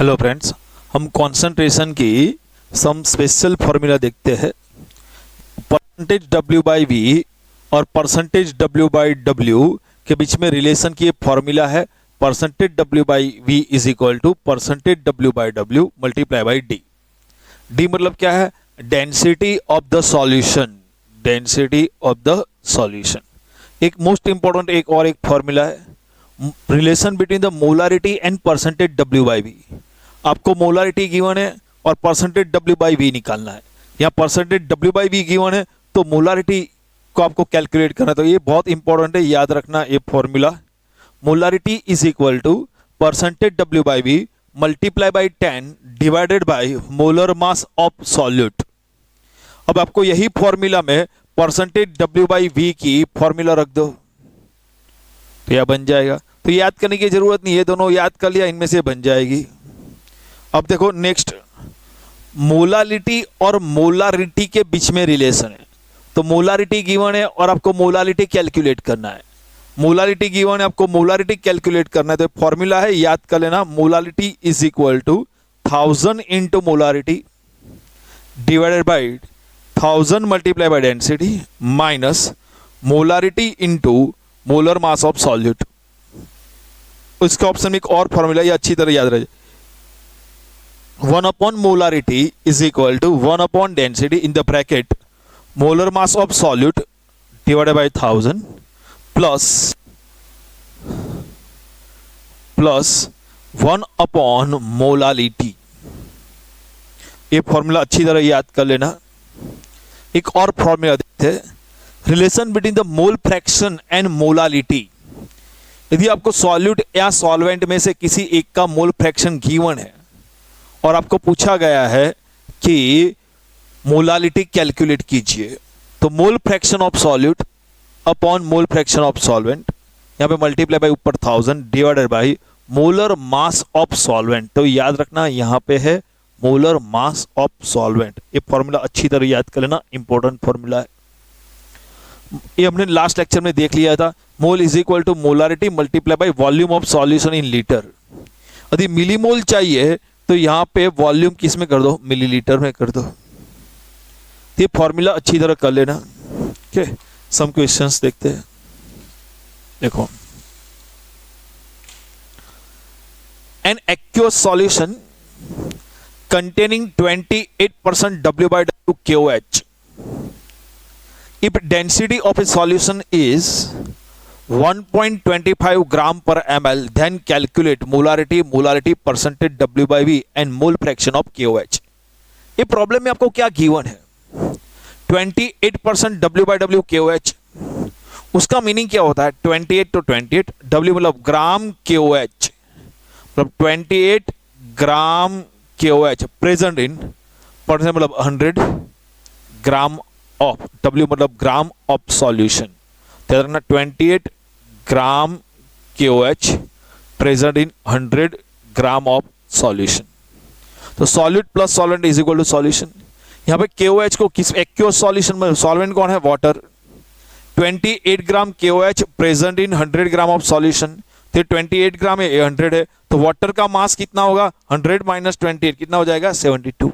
Hello friends, हम concentration की some special formula देखते हैं। परसेंटेज डब्ल्यू बाई वी और परसेंटेज डब्ल्यू बाई डब्ल्यू के बीच में रिलेशन की ये फॉर्मूला है। Percentage W by V is equal to percentage W by W multiply by D. D मतलब क्या है? Density of the solution. Density of the solution एक मोस्ट इंपॉर्टेंट एक फॉर्मूला है। Relation between the molarity and percentage W by V. आपको molarity given है और percentage W by we निकालना है। यहाँ percentage W by V given है तो मोलारिटी को आपको कैलकुलेट करना है। तो ये बहुत इंपॉर्टेंट है, याद रखना ये formula. Molarity is equal to percentage W by V multiply by 10 divided by molar mass of solute. अब आपको यही फॉर्मूला में परसेंटेज डब्ल्यू बाई वी की फॉर्मूला रख दो तो यह बन जाएगा। तो याद करने की जरूरत नहीं है, दोनों याद कर लिया, इनमें से बन जाएगी। अब देखो नेक्स्ट, मोलालिटी और मोलारिटी के बीच में रिलेशन है। तो मोलारिटी गिवन है और आपको मोलालिटी कैलकुलेट करना है। मोलालिटी गिवन है, आपको मोलारिटी कैलकुलेट करना है। तो फॉर्मूला है, याद कर लेना। Molality is equal to 1000 into molarity divided by 1000 multiply by density minus molarity into molar mass of solute. इसका ऑप्शन में एक और फॉर्मूला, ये अच्छी तरह याद रहे। 1 upon molarity is equal to 1 upon density in the bracket molar mass of solute divided by 1000 plus 1 upon molality. ये फॉर्मूला अच्छी तरह याद कर लेना। एक और फॉर्मूला देखते हैं, relation between the mole fraction and molality. यदि आपको सॉल्यूट या सॉल्वेंट में से किसी एक का मोल फ्रैक्शन गिवन है और आपको पूछा गया है कि मोलालिटी कैलकुलेट कीजिए, तो mole fraction of solute upon mole fraction of solvent, यहाँ पे मल्टीप्लाई बाई ऊपर 1000 divided by molar mass of solvent. तो याद रखना यहाँ पे है मोलर मास ऑफ सॉल्वेंट। ये फॉर्मूला अच्छी तरह याद कर लेना, इंपॉर्टेंट फॉर्मूला है। ये हमने लास्ट लेक्चर में देख लिया था। Mole is equal to molarity multiply by volume of solution in litre. यदि मिलीमोल चाहिए तो यहाँ पे वॉल्यूम किस में कर दो? मिलीलीटर में कर दो। ये फॉर्मूला अच्छी तरह कर लेना। ओके, सम क्वेश्चंस देखते हैं। देखो, an aqueous solution containing 28% W by W KOH. If density of a solution is 1.25 gram per ml, then calculate molarity percentage W by V and mole fraction of KOH. ये problem में आपको क्या given है? 28% W by W KOH। उसका meaning क्या होता है? 28 तो 28, W मतलब ग्राम KOH, मतलब 28 ग्राम KOH प्रेजेंट इन परसेंट मतलब 100 ग्राम ऑफ, W मतलब ग्राम ऑफ सॉल्यूशन। तो 28 gram KOH present in 100 gram of solution. तो solute plus solvent is equal to solution. यहाँ पे KOH को किस एक्वस सॉल्यूशन में, सॉल्वेंट कौन है? Water. 28 gram KOH present in 100 gram of solution. तो 28 ग्राम है, 100 है, तो वाटर का मास कितना होगा? 100 माइनस 28 कितना हो जाएगा? 72।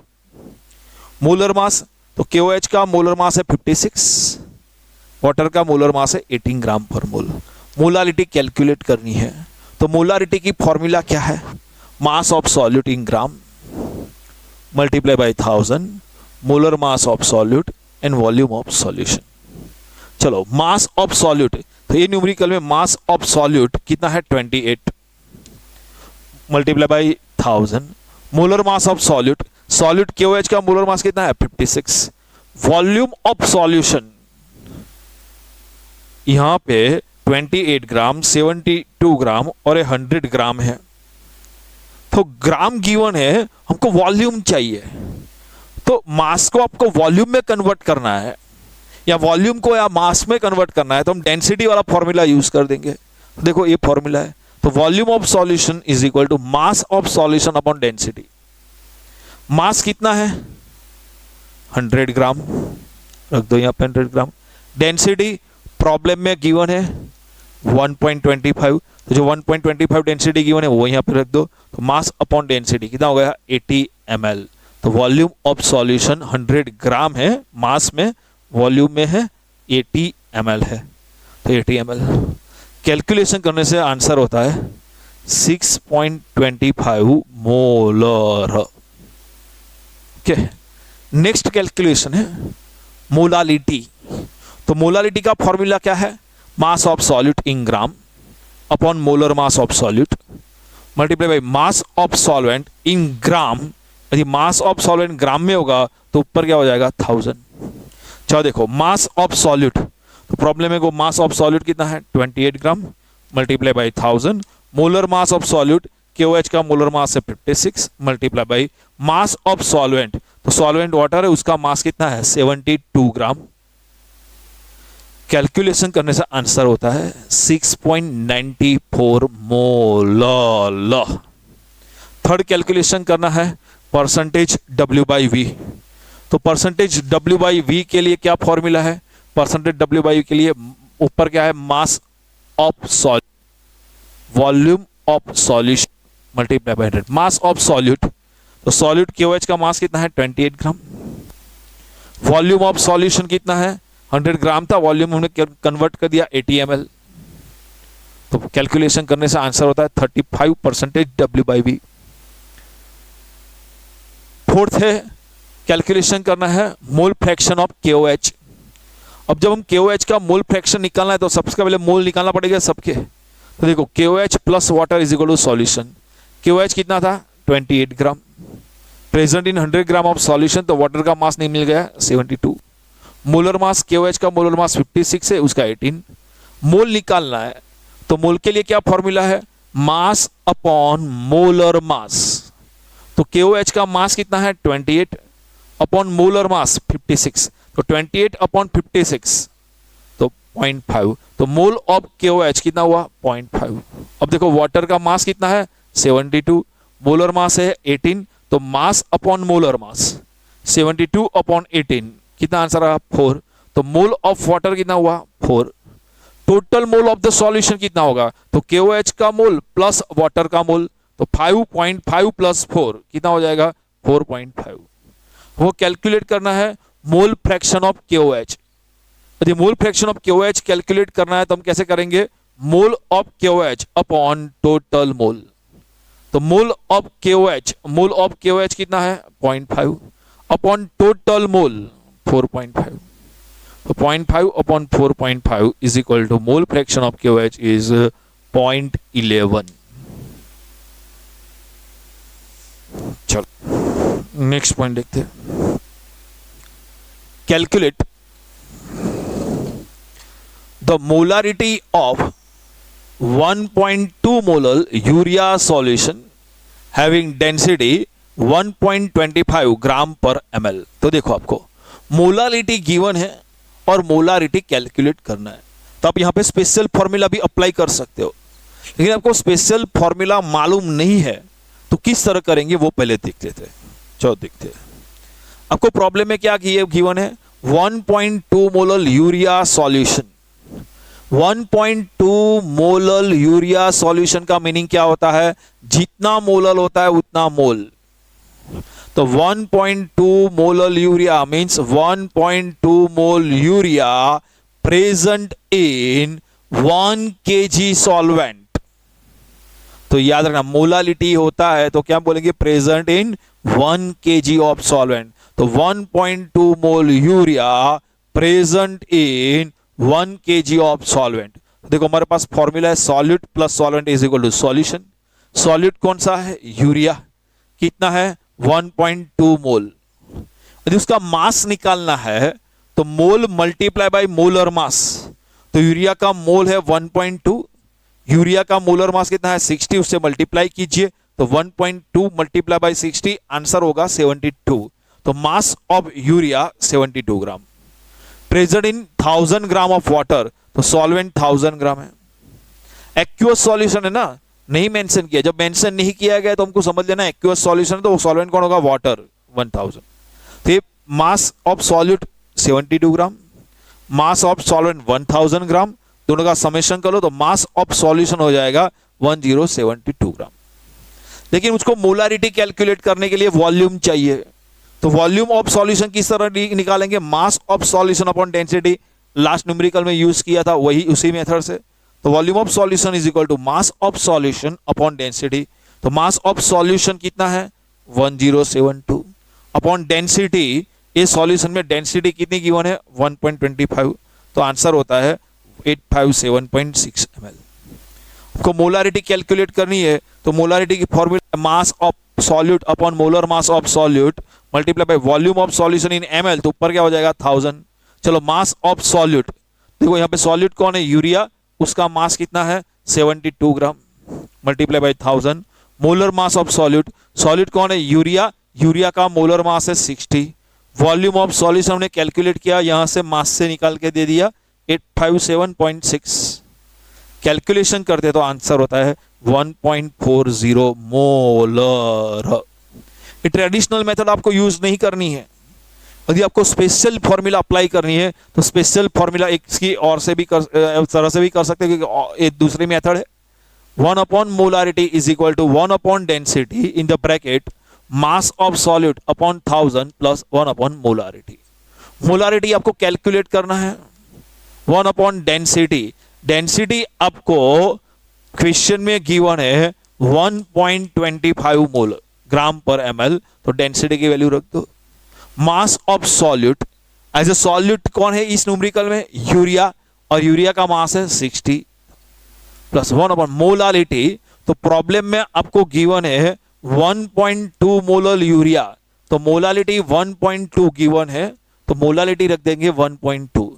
मोलर मास, तो KOH का मोलर मास है 56, वाटर का मोलर मास है 18 ग्राम पर मोल। मोलारिटी कैलकुलेट करनी है, तो मोलारिटी की फॉर्मूला क्या है? Mass of solute in gram multiply by 1000 molar mass of solute and volume of solution. चलो, मास ऑफ सॉल्यूट, तो ये न्यूमेरिकल में मास ऑफ सॉल्यूट कितना है? 28 multiply by 1000 molar mass of solute, solute KOH का मोलर मास कितना है? 56। वॉल्यूम ऑफ सॉल्यूशन यहां पे 28 ग्राम, 72 ग्राम और 100 ग्राम है। तो ग्राम गिवन है, हमको वॉल्यूम चाहिए, तो मास को आपको वॉल्यूम में कन्वर्ट करना है या वॉल्यूम को या मास में कन्वर्ट करना है, तो हम डेंसिटी वाला फॉर्मूला यूज कर देंगे। देखो ये फॉर्मूला है, तो volume of solution is equal to mass of solution upon density. Mass कितना है? 100 ग्राम, रख दो यहाँ पे 100 ग्राम। डेंसिटी प्रॉब्लम में गिवन है 1.25, तो जो 1.25 डेंसिटी गिवन है वो यहाँ पे रख दो, तो मास अपॉन डेंसिटी कितना हो गया 80 ml। तो वॉल्यूम ऑफ सॉल्यूशन 100 ग्राम है, मास में, वॉल्यूम में है 80 ml है, तो 80 ml कैलकुलेशन करने से आंसर होता है 6.25 मोलर। ओके, नेक्स्ट कैलकुलेशन है मोलालिटी। तो मोलालिटी का फॉर्मूला क्या है, mass of solute in gram upon molar mass of solute multiply by mass of solvent in gram. यदि मास ऑफ सॉल्वेंट ग्राम में होगा तो ऊपर क्या हो जाएगा 1000। चलो देखो मास ऑफ सॉल्यूट, तो प्रॉब्लम है को मास ऑफ सॉल्यूट कितना है 28 gram multiply by 1000। Molar mass of solute KOH का मोलर मास है 56 multiply by mass of solvent, तो सॉल्वेंट वाटर है उसका मास कितना है 72 ग्राम। कैलकुलेशन करने से आंसर होता है 6.94 मोलर। थर्ड कैलकुलेशन करना है परसेंटेज W/V। तो परसेंटेज W/V के लिए क्या फॉर्मूला है, परसेंटेज W/V के लिए ऊपर क्या है mass of solute, volume of solution multiply by 100, mass of solute, तो सॉल्यूट KOH का मास कितना है 28 ग्राम, वॉल्यूम ऑफ सॉल्यूशन कितना है 100 ग्राम था, वॉल्यूम हमने कन्वर्ट कर दिया 80 ml। तो कैलकुलेशन करने से आंसर होता है 35% W/V। फोर्थ है कैलकुलेशन करना है मोल फ्रैक्शन ऑफ KOH। अब जब हम KOH का मोल फ्रैक्शन निकालना है तो सबसे पहले मोल निकालना पड़ेगा सबके। तो देखो KOH plus water is equal to solution. KOH कितना था 28 gram, present in 100 gram of solution, तो वाटर का मास नहीं मिल गया 72। मोलर मास KOH का मोलर मास 56 है, उसका 18। मोल निकालना है तो मोल के लिए क्या फॉर्मूला है मास अपॉन मोलर मास। तो KOH का मास कितना है 28 अपॉन मोलर मास 56, तो 28 अपॉन 56 तो 0.5, तो मोल ऑफ KOH कितना हुआ 0.5। अब देखो वाटर का मास कितना है 72, मोलर मास है 18, तो मास अपॉन मोलर मास 72 अपॉन 18 कितना आंसर आया 4, तो मोल ऑफ वाटर कितना हुआ 4। Total mole of the solution कितना होगा, तो KOH का मोल प्लस वाटर का मोल, तो 5.5 प्लस 4 कितना हो जाएगा 4.5। वो कैलकुलेट करना है मोल फ्रैक्शन ऑफ KOH। यदि मोल फ्रैक्शन ऑफ KOH कैलकुलेट करना है तो हम कैसे करेंगे, mole of KOH upon total mole. तो मोल ऑफ KOH कितना है 0.5 अपॉन टोटल मोल 4.5, तो 0.5 upon 4.5 is equal to mole fraction of KOH is 0.11। चलो नेक्स्ट पॉइंट देखते हैं, calculate the molarity of 1.2 molar urea solution having density 1.25 gram per ml। तो देखो आपको मोलारिटी गिवन है और मोलारिटी कैलकुलेट करना है, तो आप यहां पे स्पेशल फॉर्मूला भी अप्लाई कर सकते हो, लेकिन आपको स्पेशल फॉर्मूला मालूम नहीं है तो किस तरह करेंगे वो पहले देख लेते हैं। चलो देखते हैं, आपको प्रॉब्लम में क्या गिवन है 1.2 molar urea solution. 1.2 molar urea solution का मीनिंग क्या होता है, जितना मोलर होता है उतना मोल। तो 1.2 molar urea means 1.2 mole urea present in 1 kg solvent. तो याद रखना मोलालिटी होता है तो क्या बोलेंगे present in 1 kg of solvent. तो 1.2 mole urea present in 1 kg of solvent. देखो हमारे पास फॉर्मूला है solute plus solvent is equal to solution. Solute कौन सा है यूरिया, कितना है 1.2 मोल। यदि उसका मास निकालना है तो मोल मल्टीप्लाई बाय मोलर मास। तो यूरिया का मोल है 1.2, यूरिया का मोलर मास कितना है 60, उससे मल्टीप्लाई कीजिए तो 1.2 मल्टीप्लाई बाय 60 आंसर होगा 72। तो mass of urea 72 gram present in 1000 gram of water, तो सॉल्वेंट 1000 ग्राम है। एक्वियस सॉल्यूशन है ना, नहीं मेंशन किया, जब मेंशन नहीं किया गया तो हमको समझ लेना एक्वियस सॉल्यूशन, तो सॉल्वेंट कौन होगा वाटर 1000। तो ये मास of solute 72 gram, mass of solvent 1000 ग्राम, दोनों का समेशन कर लो तो मास ऑफ सॉल्यूशन हो जाएगा 1072 ग्राम। लेकिन उसको मोलारिटी कैलकुलेट करने के लिए वॉल्यूम चाहिए, तो वॉल्यूम ऑफ सॉल्यूशन किस तरह निकालेंगे, mass of solution upon density, last numerical में यूज किया था वही उसी मेथड से। तो volume of solution is equal to mass of solution upon density. तो मास ऑफ सॉल्यूशन कितना है 1072 अपॉन डेंसिटी, इस सॉल्यूशन में डेंसिटी कितनी गिवन है 1.25, तो आंसर होता है 857.6 ml। आपको मोलारिटी कैलकुलेट करनी है तो मोलारिटी की formula mass of solute upon molar mass of solute multiply by volume of solution in ml, तो ऊपर क्या हो जाएगा 1000। चलो मास ऑफ सॉल्यूट, देखो यहाँ पे सॉल्यूट कौन है यूरिया, उसका मास कितना है 72 gram multiply by 1000। Molar mass of solute, solute कौन है यूरिया, यूरिया का मोलर मास है 60। वॉल्यूम ऑफ सॉल्यूशन हमने कैलकुलेट किया, यहां से मास से निकाल के दे दिया 857.6। कैलकुलेशन करते तो आंसर होता है 1.40 मोलर। ये ट्रेडिशनल मेथड आपको यूज नहीं करनी है, यदि आपको स्पेशल फॉर्मूला अप्लाई करनी है तो स्पेशल फॉर्मूला इसकी और से भी तरह से भी कर सकते हैं, क्योंकि एक दूसरी मेथड है 1 upon molarity is equal to 1 upon density in the bracket mass of solute upon 1000 plus 1 upon molarity. Molarity आपको कैलकुलेट करना है 1 अपॉन डेंसिटी, डेंसिटी आपको क्वेश्चन में गिवन है 1.25 मोल ग्राम पर ml, तो डेंसिटी की वैल्यू रख दो। Mass of solute, as a solute कौन है इस न्यूमेरिकल में यूरिया, और यूरिया का मास है 60 प्लस 1 अपॉन मोलारिटी, तो प्रॉब्लम में आपको गिवन है 1.2 मोलर यूरिया, तो मोलालिटी 1.2 गिवन है, तो मोलालिटी रख देंगे 1.2।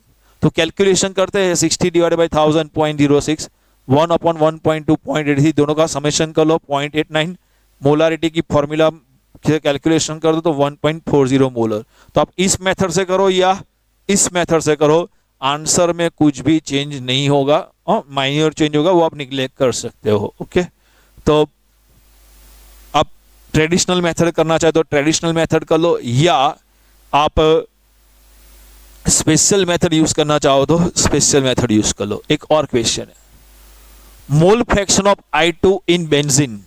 तो कैलकुलेशन करते हैं 60 डिवाइडेड बाय 1000 0.06, 1 अपॉन 1.2 0.83, दोनों का समेशन कर लो 0.89। मोलारिटी की फॉर्मूला कैलकुलेशन कर दो तो 1.40 मोलर। तो आप इस मेथड से करो या इस मेथड से करो, आंसर में कुछ भी चेंज नहीं होगा, माइनर चेंज होगा वो आप निग्लेक्ट कर सकते हो। ओके, तो आप ट्रेडिशनल मेथड करना चाहे तो ट्रेडिशनल मेथड कर लो, या आप स्पेशल मेथड यूज करना चाहो तो स्पेशल मेथड यूज कर लो। एक और क्वेश्चन है, mole fraction of I2 in benzene,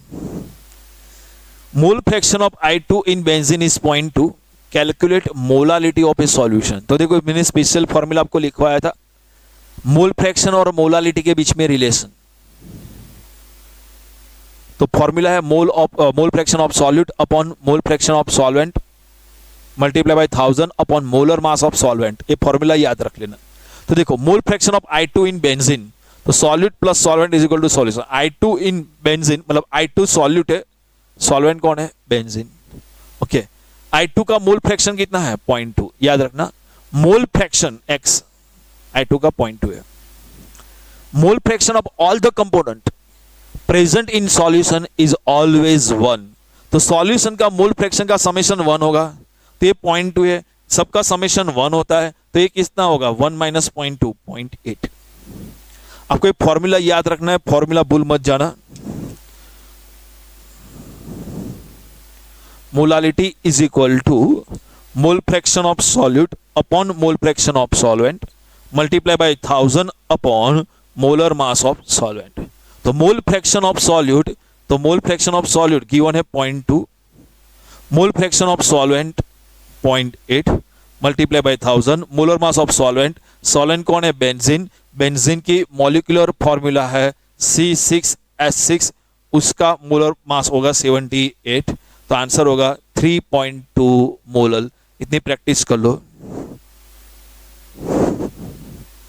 mole fraction of I2 in benzene is 0.2, calculate molality of A solution. तो देखो मैंने स्पेशल फॉर्मूला आपको लिखवाया था, मोल फ्रैक्शन और मोलालिटी के बीच में रिलेशन। तो फॉर्मूला है mole fraction of solute upon mole fraction of solvent multiply by 1000 upon molar mass of solvent, ये फॉर्मूला याद रख लेना। तो देखो mole fraction of I2 in benzene, तो solute plus solvent is equal to solution. I2 in benzene मतलब I2 solute है, solvent कौन है बेंजीन। ओके, I2 का मोल फ्रैक्शन कितना है 0.2, याद रखना मोल फ्रैक्शन x I2 का 0.2 है। Mole fraction of all the component present in solution is always 1, तो सॉल्यूशन का मोल फ्रैक्शन का समेशन 1 होगा, तो ये 0.2 है, सबका समेशन 1 होता है, तो ये कितना होगा 1 माइनस 0.2 0.8। आपको एक फॉर्मूला याद रखना है, फॉर्मूला भूल मत जाना। Molality is equal to mole fraction of solute upon mole fraction of solvent multiply by 1000 upon molar mass of solvent. तो मोल फ्रैक्शन ऑफ सॉल्यूट, तो mole fraction of solute given है 0.2, mole fraction of solvent 0.8 multiply by 1000, molar mass of solvent, solvent कौन है benzene, benzene की molecular formula है C6H6, उसका molar mass होगा 78, तो आंसर होगा 3.2 मोलर। इतनी प्रैक्टिस कर लो।